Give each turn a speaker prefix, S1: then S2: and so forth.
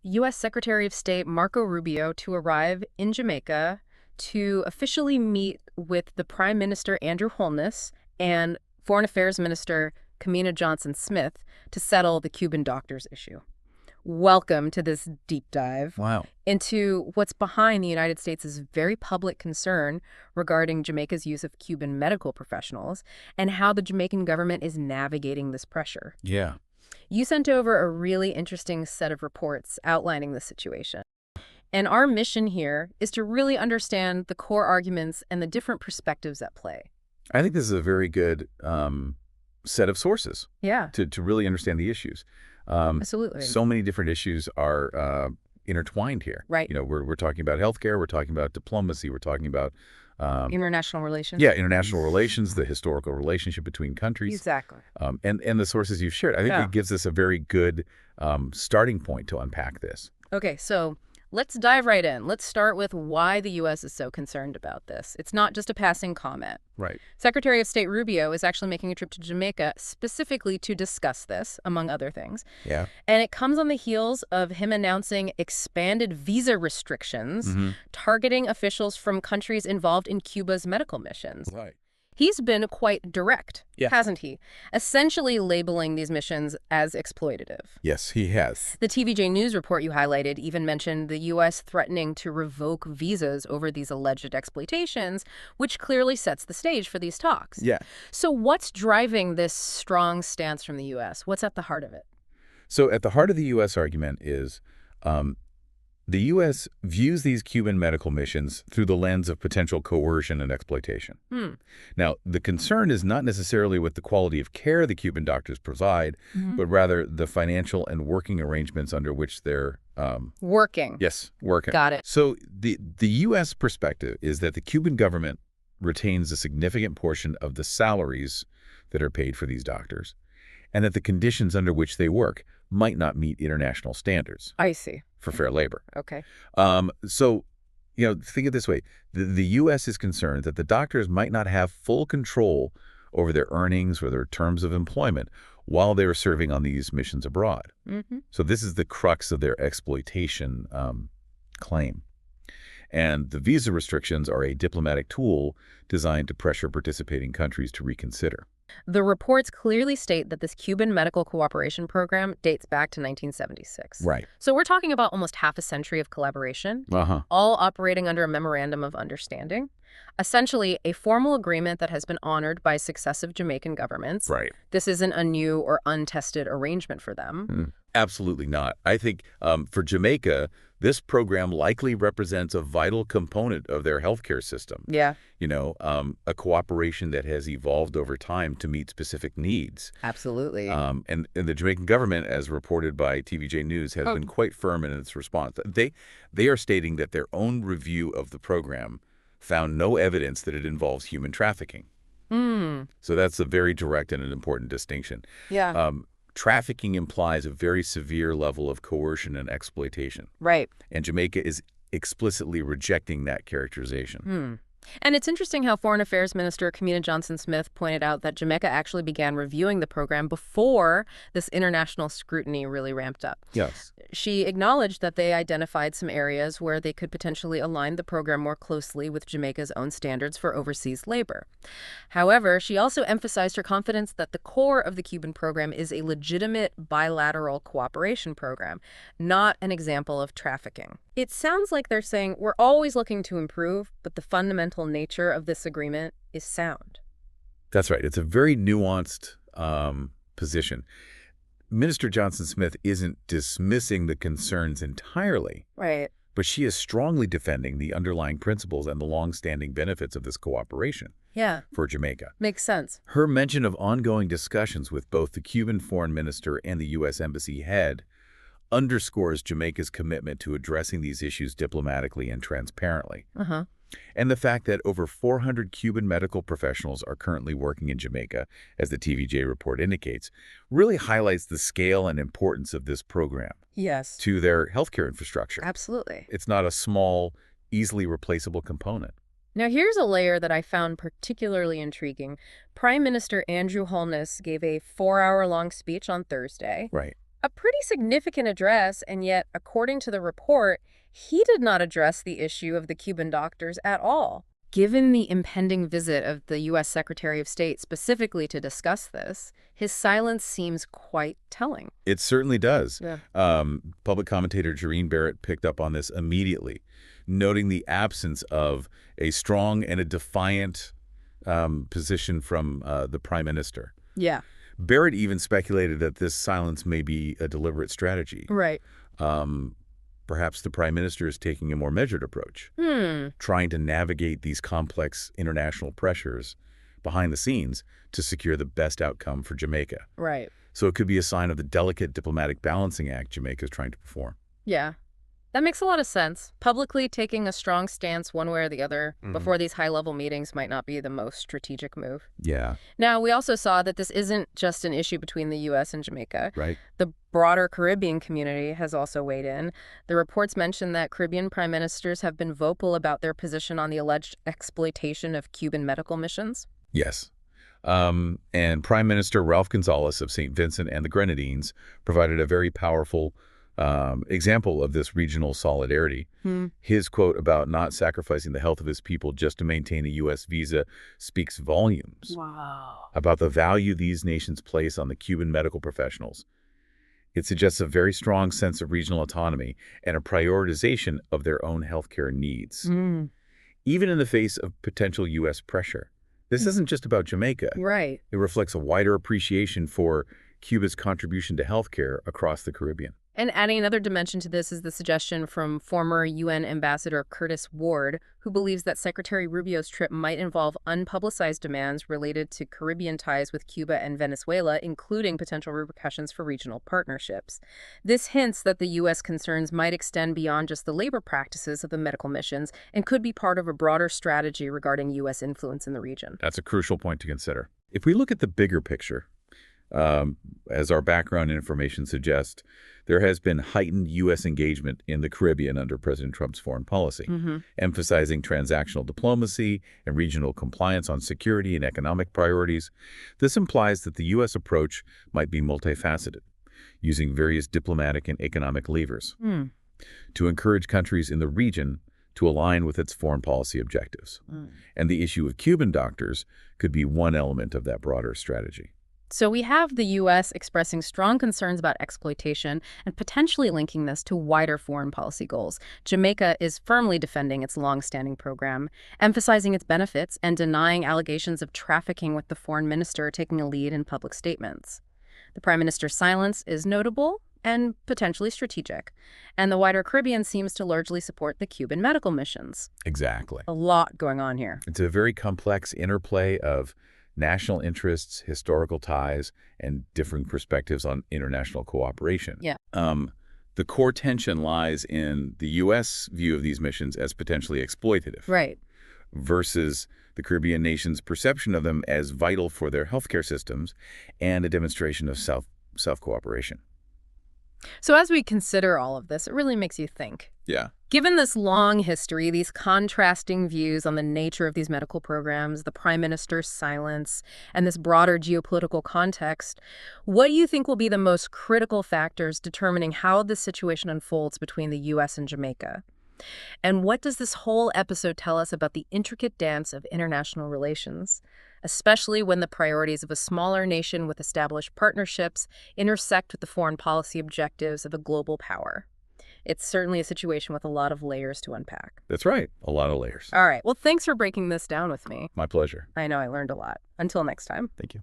S1: U.S. Secretary of State Marco Rubio to arrive in Jamaica to officially meet with the Prime Minister Andrew Holness and Foreign Affairs Minister Kamina Johnson-Smith to settle the Cuban Doctors issue. Welcome to this deep dive into what's behind the United States' very public concern regarding Jamaica's use of Cuban medical professionals and how the Jamaican government is navigating this pressure.
S2: Yeah.
S1: You sent over a really interesting set of reports outlining the situation. And our mission here is to really understand the core arguments and the different perspectives at play.
S2: I think this is a very good set of sources to really understand the issues.
S1: Absolutely.
S2: So many different issues are intertwined here.
S1: Right.
S2: You know, we're talking about healthcare, we're talking about diplomacy, we're talking about
S1: international relations.
S2: Yeah, international relations, the historical relationship between countries.
S1: Exactly.
S2: And the sources you've shared. I think it gives us a very good starting point to unpack this.
S1: Okay, so let's dive right in. Let's start with why the U.S. is so concerned about this. It's not just a passing comment.
S2: Right.
S1: Secretary of State Rubio is actually making a trip to Jamaica specifically to discuss this, among other things.
S2: Yeah.
S1: And it comes on the heels of him announcing expanded visa restrictions targeting officials from countries involved in Cuba's medical missions.
S2: Right.
S1: He's been quite direct, hasn't he? Essentially labeling these missions as exploitative.
S2: Yes, he has.
S1: The TVJ News report you highlighted even mentioned the U.S. threatening to revoke visas over these alleged exploitations, which clearly sets the stage for these talks.
S2: Yeah.
S1: So what's driving this strong stance from the U.S.? What's at the heart of it?
S2: So at the heart of the U.S. argument is the U.S. views these Cuban medical missions through the lens of potential coercion and exploitation. Now, the concern is not necessarily with the quality of care the Cuban doctors provide, but rather the financial and working arrangements under which they're
S1: working.
S2: Yes, working.
S1: Got it.
S2: So the U.S. perspective is that the Cuban government retains a significant portion of the salaries that are paid for these doctors, and that the conditions under which they work might not meet international standards.
S1: I see.
S2: For fair labor.
S1: Okay.
S2: So, you know, think of it this way. The U.S. is concerned that the doctors might not have full control over their earnings or their terms of employment while they are serving on these missions abroad. So this is the crux of their exploitation claim. And the visa restrictions are a diplomatic tool designed to pressure participating countries to reconsider.
S1: The reports clearly state that this Cuban medical cooperation program dates back to 1976.
S2: Right.
S1: So we're talking about almost half a century of collaboration, all operating under a memorandum of understanding. Essentially, a formal agreement that has been honored by successive Jamaican governments.
S2: Right.
S1: This isn't a new or untested arrangement for them.
S2: Absolutely not. I think for Jamaica, this program likely represents a vital component of their healthcare system.
S1: Yeah.
S2: You know, a cooperation that has evolved over time to meet specific needs.
S1: Absolutely.
S2: And the Jamaican government, as reported by TVJ News, has been quite firm in its response. They are stating that their own review of the program found no evidence that it involves human trafficking. So that's a very direct and an important distinction.
S1: Yeah.
S2: Trafficking implies a very severe level of coercion and exploitation.
S1: Right.
S2: And Jamaica is explicitly rejecting that characterization.
S1: And it's interesting how Foreign Affairs Minister Kamina Johnson-Smith pointed out that Jamaica actually began reviewing the program before this international scrutiny really ramped up.
S2: Yes.
S1: She acknowledged that they identified some areas where they could potentially align the program more closely with Jamaica's own standards for overseas labor. However, she also emphasized her confidence that the core of the Cuban program is a legitimate bilateral cooperation program, not an example of trafficking. It sounds like they're saying we're always looking to improve, but the fundamental nature of this agreement is sound.
S2: That's right. It's a very nuanced position. Minister Johnson-Smith isn't dismissing the concerns entirely.
S1: Right.
S2: But she is strongly defending the underlying principles and the long-standing benefits of this cooperation for Jamaica.
S1: Makes sense.
S2: Her mention of ongoing discussions with both the Cuban foreign minister and the U.S. embassy head underscores Jamaica's commitment to addressing these issues diplomatically and transparently. And the fact that over 400 Cuban medical professionals are currently working in Jamaica, as the TVJ report indicates, really highlights the scale and importance of this program to their healthcare infrastructure.
S1: Absolutely.
S2: It's not a small, easily replaceable component.
S1: Now, here's a layer that I found particularly intriguing. Prime Minister Andrew Holness gave a 4-hour-long speech on Thursday.
S2: Right.
S1: A pretty significant address, and yet, according to the report, he did not address the issue of the Cuban doctors at all. Given the impending visit of the U.S. Secretary of State specifically to discuss this, his silence seems quite telling.
S2: It certainly does.
S1: Yeah.
S2: Public commentator Jareen Barrett picked up on this immediately, noting the absence of a strong and a defiant position from the prime minister.
S1: Yeah.
S2: Barrett even speculated that this silence may be a deliberate strategy.
S1: Right.
S2: Perhaps the prime minister is taking a more measured approach, trying to navigate these complex international pressures behind the scenes to secure the best outcome for Jamaica.
S1: Right.
S2: So it could be a sign of the delicate diplomatic balancing act Jamaica is trying to perform.
S1: Yeah. That makes a lot of sense. Publicly taking a strong stance one way or the other before these high-level meetings might not be the most strategic move.
S2: Yeah.
S1: Now, we also saw that this isn't just an issue between the U.S. and Jamaica.
S2: Right.
S1: The broader Caribbean community has also weighed in. The reports mention that Caribbean prime ministers have been vocal about their position on the alleged exploitation of Cuban medical missions.
S2: Yes. And Prime Minister Ralph Gonzalez of St. Vincent and the Grenadines provided a very powerful example of this regional solidarity. His quote about not sacrificing the health of his people just to maintain a U.S. visa speaks volumes about the value these nations place on the Cuban medical professionals. It suggests a very strong sense of regional autonomy and a prioritization of their own healthcare needs, even in the face of potential U.S. pressure. This isn't just about Jamaica.
S1: Right.
S2: It reflects a wider appreciation for Cuba's contribution to healthcare across the Caribbean.
S1: And adding another dimension to this is the suggestion from former UN Ambassador Curtis Ward, who believes that Secretary Rubio's trip might involve unpublicized demands related to Caribbean ties with Cuba and Venezuela, including potential repercussions for regional partnerships. This hints that the U.S. concerns might extend beyond just the labor practices of the medical missions and could be part of a broader strategy regarding U.S. influence in the region.
S2: That's a crucial point to consider. If we look at the bigger picture, as our background information suggests, there has been heightened U.S. engagement in the Caribbean under President Trump's foreign policy, emphasizing transactional diplomacy and regional compliance on security and economic priorities. This implies that the U.S. approach might be multifaceted, using various diplomatic and economic levers to encourage countries in the region to align with its foreign policy objectives. And the issue of Cuban doctors could be one element of that broader strategy.
S1: So we have the U.S. expressing strong concerns about exploitation and potentially linking this to wider foreign policy goals. Jamaica is firmly defending its long-standing program, emphasizing its benefits and denying allegations of trafficking, with the foreign minister taking a lead in public statements. The prime minister's silence is notable and potentially strategic, and the wider Caribbean seems to largely support the Cuban medical missions.
S2: Exactly.
S1: A lot going on here.
S2: It's a very complex interplay of national interests, historical ties, and differing perspectives on international cooperation.
S1: Yeah.
S2: The core tension lies in the U.S. view of these missions as potentially exploitative.
S1: Right.
S2: Versus the Caribbean nations' perception of them as vital for their healthcare systems and a demonstration of self-cooperation.
S1: So as we consider all of this, it really makes you think.
S2: Yeah.
S1: Given this long history, these contrasting views on the nature of these medical programs, the prime minister's silence, and this broader geopolitical context, what do you think will be the most critical factors determining how this situation unfolds between the U.S. and Jamaica? And what does this whole episode tell us about the intricate dance of international relations, especially when the priorities of a smaller nation with established partnerships intersect with the foreign policy objectives of a global power? It's certainly a situation with a lot of layers to unpack.
S2: That's right. A lot of layers.
S1: All right. Well, thanks for breaking this down with me.
S2: My pleasure.
S1: I know I learned a lot. Until next time.
S2: Thank you.